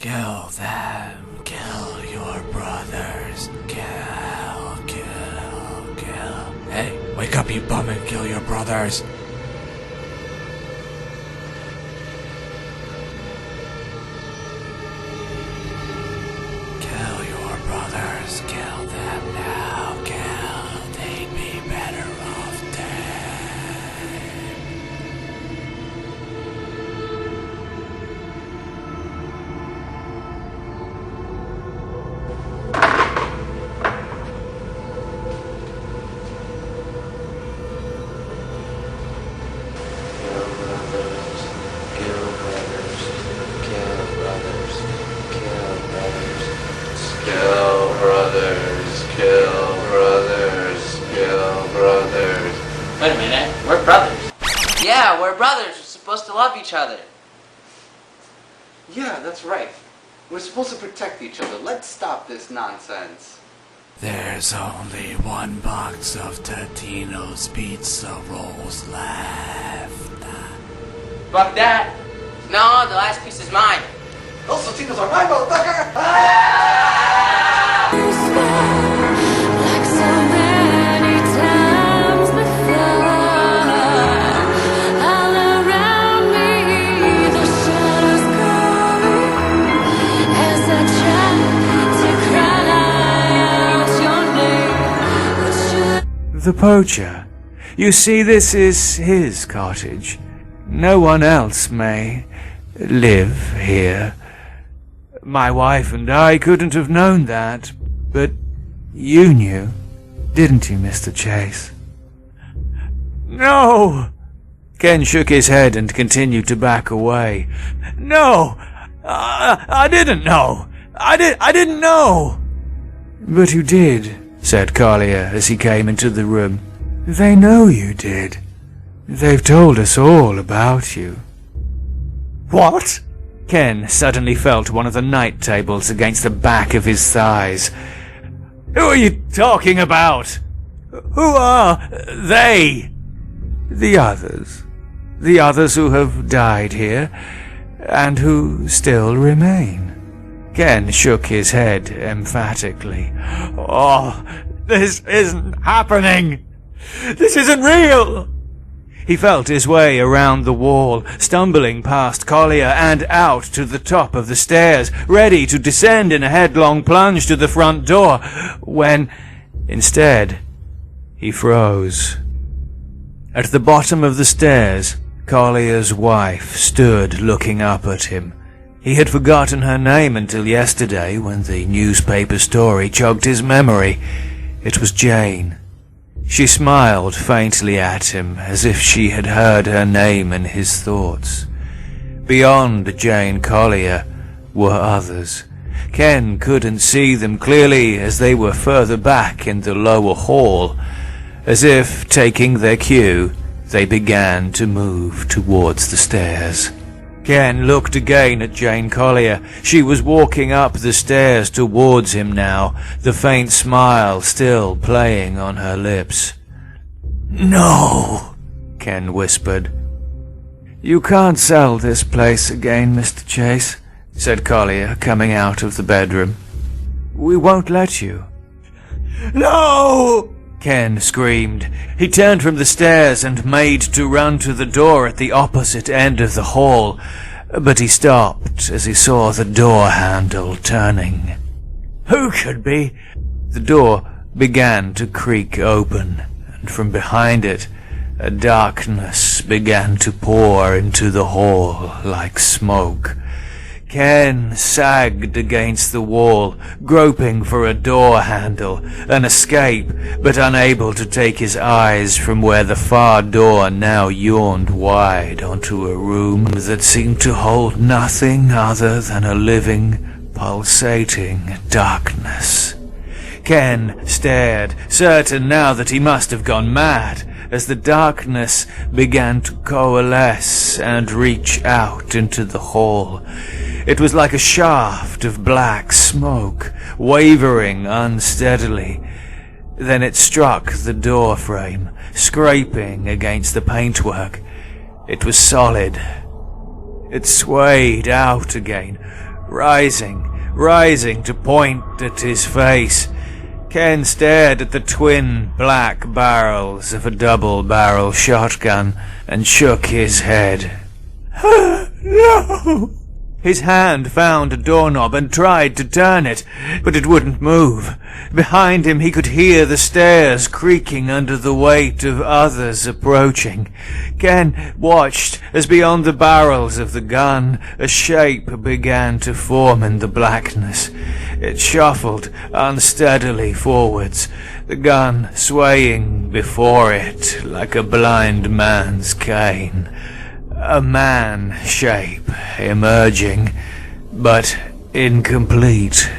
Kill them. Kill your brothers. Kill. Hey, wake up, you bum, and kill your brothers. Kill your brothers. Kill them now. Kill. They'd be better off dead. Wait a minute, we're brothers. Yeah, we're brothers. We're supposed to love each other. Yeah, that's right. We're supposed to protect each other. Let's stop this nonsense. There's only one box of Totino's pizza rolls left. Fuck that. No, the last piece is mine. Those Totinos are mine, motherfucker! Like so many times before, all around me the shadows growing as I try to cry out your name. The poacher. You see, this is his cottage. No one else may live here. My wife and I couldn't have known that, but you knew, didn't you, Mr. Chase? No! Ken shook his head and continued to back away. No! I didn't know! I didn't know! But you did, said Collier as he came into the room. They know you did. They've told us all about you. What? Ken suddenly felt one of the night tables against the back of his thighs. Who are you talking about? Who are they? The others. The others who have died here, and who still remain. Ken shook his head emphatically. Oh, this isn't happening! This isn't real! He felt his way around the wall, stumbling past Collier and out to the top of the stairs, ready to descend in a headlong plunge to the front door, when, instead, he froze. At the bottom of the stairs, Collier's wife stood looking up at him. He had forgotten her name until yesterday, when the newspaper story jogged his memory. It was Jane. She smiled faintly at him, as if she had heard her name in his thoughts. Beyond Jane Collier were others. Ken couldn't see them clearly, as they were further back in the lower hall. As if taking their cue, they began to move towards the stairs. Ken looked again at Jane Collier. She was walking up the stairs towards him now, the faint smile still playing on her lips. No, Ken whispered. You can't sell this place again, Mr. Chase, said Collier, coming out of the bedroom. We won't let you. No! Ken screamed. He turned from the stairs and made to run to the door at the opposite end of the hall, but he stopped as he saw the door handle turning. Who could be? The door began to creak open, and from behind it, a darkness began to pour into the hall like smoke. Ken sagged against the wall, groping for a door handle, an escape, but unable to take his eyes from where the far door now yawned wide onto a room that seemed to hold nothing other than a living, pulsating darkness. Ken stared, certain now that he must have gone mad, as the darkness began to coalesce and reach out into the hall. It was like a shaft of black smoke, wavering unsteadily. Then it struck the door frame, scraping against the paintwork. It was solid. It swayed out again, rising to point at his face. Ken stared at the twin black barrels of a double-barrel shotgun and shook his head. No! His hand found a doorknob and tried to turn it, but it wouldn't move. Behind him he could hear the stairs creaking under the weight of others approaching. Ken watched as beyond the barrels of the gun a shape began to form in the blackness. It shuffled unsteadily forwards, the gun swaying before it like a blind man's cane. A man shape emerging, but incomplete.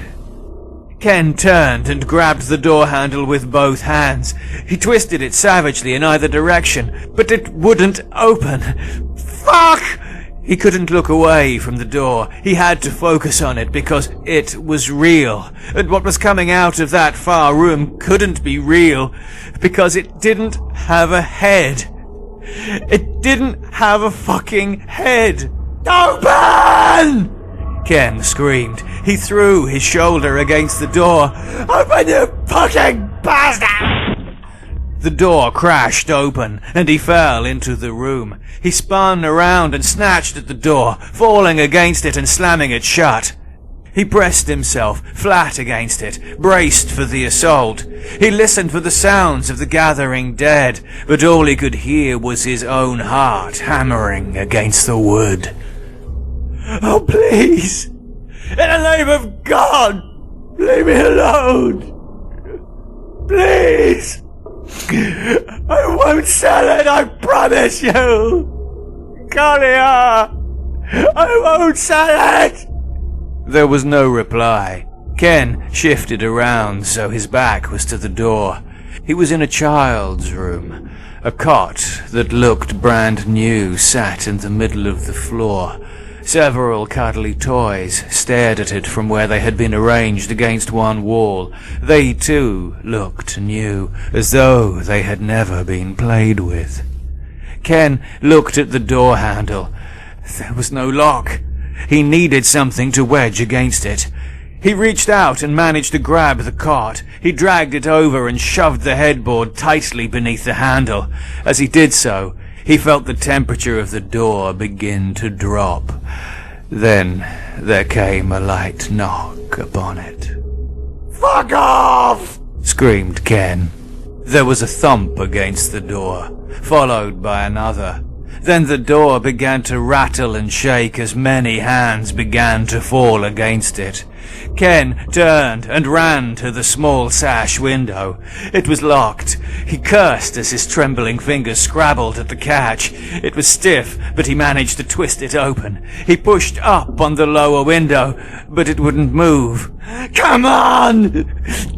Ken turned and grabbed the door handle with both hands. He twisted it savagely in either direction, but it wouldn't open. Fuck! He couldn't look away from the door. He had to focus on it because it was real. And what was coming out of that far room couldn't be real because it didn't have a head. It didn't have a fucking head. Open! Ken screamed. He threw his shoulder against the door. Open, you fucking bastard! The door crashed open, and he fell into the room. He spun around and snatched at the door, falling against it and slamming it shut. He pressed himself flat against it, braced for the assault. He listened for the sounds of the gathering dead, but all he could hear was his own heart hammering against the wood. Oh, please! In the name of God! Leave me alone! Please! I won't sell it, I promise you! Collier! I won't sell it! There was no reply. Ken shifted around so his back was to the door. He was in a child's room. A cot that looked brand new sat in the middle of the floor. Several cuddly toys stared at it from where they had been arranged against one wall. They too looked new, as though they had never been played with. Ken looked at the door handle. There was no lock. He needed something to wedge against it. He reached out and managed to grab the cot. He dragged it over and shoved the headboard tightly beneath the handle. As he did so, he felt the temperature of the door begin to drop. Then there came a light knock upon it. "Fuck off!" screamed Ken. There was a thump against the door, followed by another. Then the door began to rattle and shake as many hands began to fall against it. Ken turned and ran to the small sash window. It was locked. He cursed as his trembling fingers scrabbled at the catch. It was stiff, but he managed to twist it open. He pushed up on the lower window, but it wouldn't move. "Come on!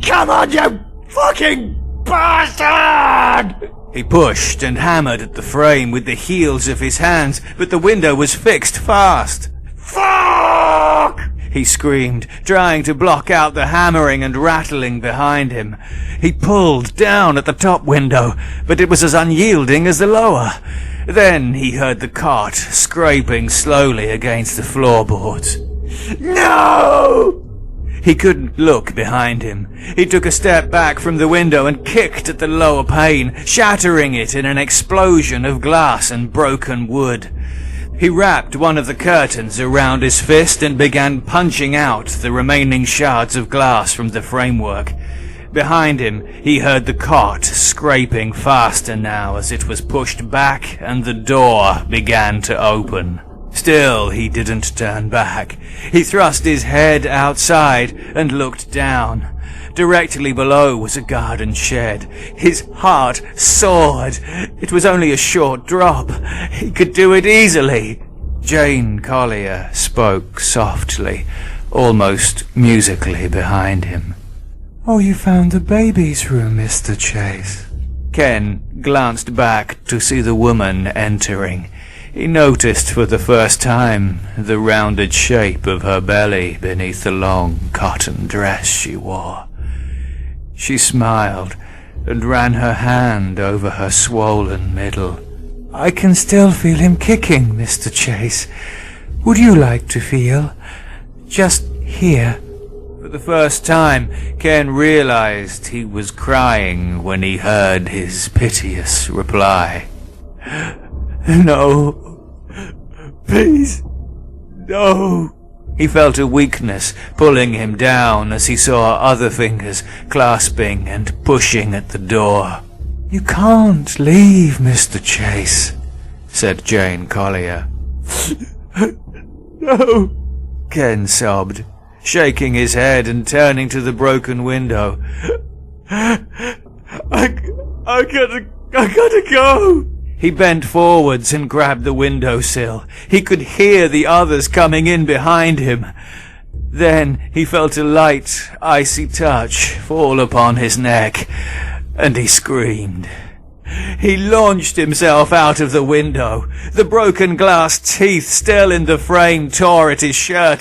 Come on, you fucking bastard!" He pushed and hammered at the frame with the heels of his hands, but the window was fixed fast. "Fuck!" he screamed, trying to block out the hammering and rattling behind him. He pulled down at the top window, but it was as unyielding as the lower. Then he heard the cot scraping slowly against the floorboards. "No!" He couldn't look behind him. He took a step back from the window and kicked at the lower pane, shattering it in an explosion of glass and broken wood. He wrapped one of the curtains around his fist and began punching out the remaining shards of glass from the framework. Behind him, he heard the cot scraping faster now as it was pushed back and the door began to open. Still, he didn't turn back. He thrust his head outside and looked down. Directly below was a garden shed. His heart soared. It was only a short drop. He could do it easily. Jane Collier spoke softly, almost musically behind him. "Oh, you found the baby's room, Mr. Chase." Ken glanced back to see the woman entering. He noticed for the first time the rounded shape of her belly beneath the long cotton dress she wore. She smiled and ran her hand over her swollen middle. "I can still feel him kicking, Mr. Chase. Would you like to feel? Just here. For the first time, Ken realized he was crying when he heard his piteous reply. No. Please. No. He felt a weakness pulling him down as he saw other fingers clasping and pushing at the door. You can't leave, Mr. Chase, said Jane Collier. No, Ken sobbed, shaking his head and turning to the broken window. I gotta go. He bent forwards and grabbed the windowsill. He could hear the others coming in behind him. Then he felt a light, icy touch fall upon his neck, and he screamed. He launched himself out of the window. The broken glass teeth still in the frame tore at his shirt